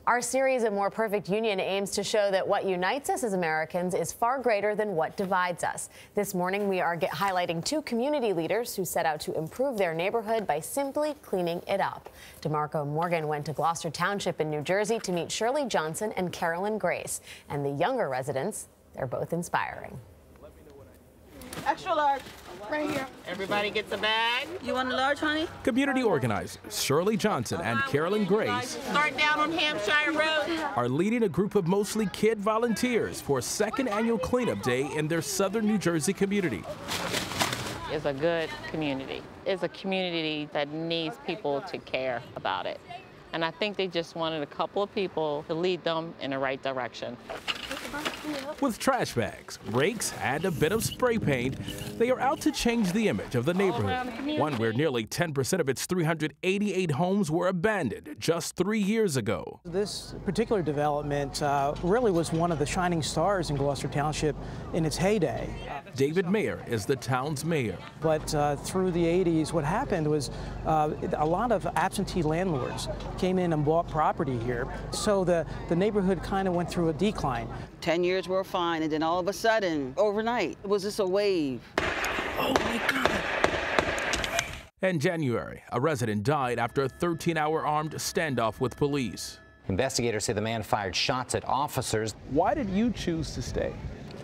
Our series, A More Perfect Union, aims to show that what unites us as Americans is far greater than what divides us. This morning, we are highlighting two community leaders who set out to improve their neighborhood by simply cleaning it up. DeMarco Morgan went to Gloucester Township in New Jersey to meet Shirley Johnson and Carolyn Grace. And the younger residents, they're both inspiring. Extra large, right here. Everybody gets a bag. You want a large, honey? Community organizers Shirley Johnson and Carolyn Grace Start down on Hampshire Road. are leading a group of mostly kid volunteers for a second annual cleanup day in their southern New Jersey community. It's a good community. It's a community that needs people to care about it. And I think they just wanted a couple of people to lead them in the right direction. With trash bags, rakes, and a bit of spray paint, they are out to change the image of the neighborhood, one where nearly 10% of its 388 homes were abandoned just 3 years ago. This particular development really was one of the shining stars in Gloucester Township in its heyday. David Mayer is the town's mayor. But through the 80s, what happened was a lot of absentee landlords came in and bought property here, so the neighborhood kind of went through a decline. 10 years were fine, and then all of a sudden, overnight, it was just a wave. Oh my God! In January, a resident died after a 13-hour armed standoff with police. Investigators say the man fired shots at officers. Why did you choose to stay?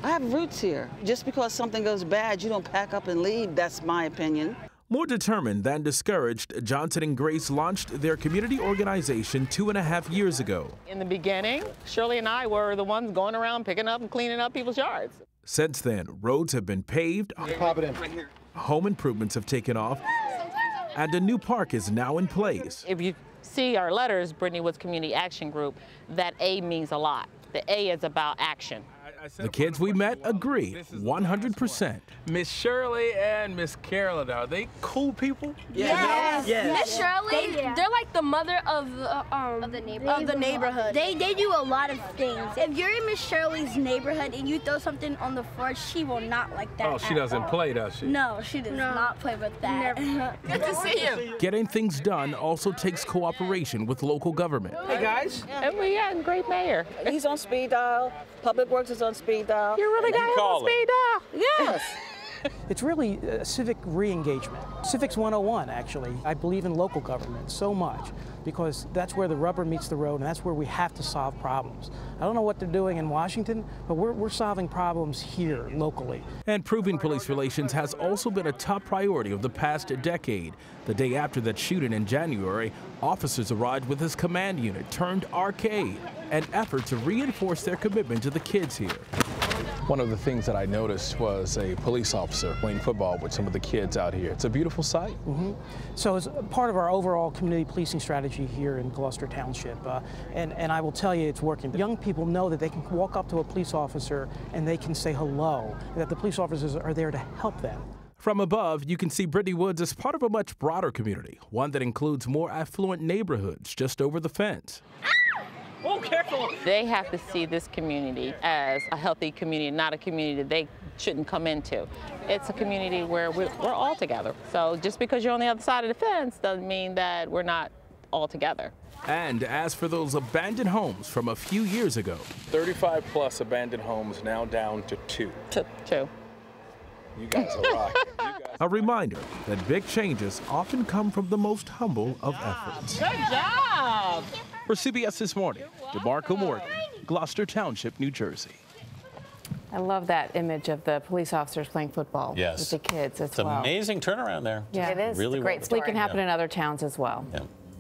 I have roots here. Just because something goes bad, you don't pack up and leave. That's my opinion. More determined than discouraged, Johnson and Grace launched their community organization 2.5 years ago. In the beginning, Shirley and I were the ones going around picking up and cleaning up people's yards. Since then, roads have been paved, home improvements have taken off, and a new park is now in place. If you see our letters, Brittany Woods Community Action Group, that A means a lot. The A is about action. The kids we met agree 100%. Miss Shirley and Miss Carolyn, are they cool people? Yes. Miss Shirley, they're like the mother of the neighborhood. They do a lot of things. If you're in Miss Shirley's neighborhood and you throw something on the floor, she will not like that. Oh, she doesn't play, does she? No, she does not play with that. Good to see you. Getting things done also takes cooperation with local government. Hey, guys. And we got a great mayor. He's on speed dial. Public Works is on speed dial. You really got him on speed dial? Yes. It's really civic re-engagement. Civics 101, actually. I believe in local government so much because that's where the rubber meets the road and that's where we have to solve problems. I don't know what they're doing in Washington, but we're solving problems here locally. And improving police relations has also been a top priority of the past decade. The day after that shooting in January, officers arrived with his command unit turned arcade, an effort to reinforce their commitment to the kids here. One of the things that I noticed was a police officer playing football with some of the kids out here. It's a beautiful sight. So it's part of our overall community policing strategy here in Gloucester Township, and I will tell you it's working. Young people know that they can walk up to a police officer and they can say hello, and that the police officers are there to help them. From above, you can see Brittany Woods as part of a much broader community, one that includes more affluent neighborhoods just over the fence. Oh, careful. They have to see this community as a healthy community, not a community that they shouldn't come into. It's a community where we're all together. So just because you're on the other side of the fence doesn't mean that we're not all together. And as for those abandoned homes from a few years ago, 35 plus abandoned homes now down to 2. Two. You guys are rocking. a reminder that big changes often come from the most humble of efforts. Good job. For CBS This Morning, DeMarco Morgan, Gloucester Township, New Jersey. I love that image of the police officers playing football with the kids as well. It's an amazing turnaround there. Yeah, it is. Really it's a great story. It can happen in other towns as well. Yeah.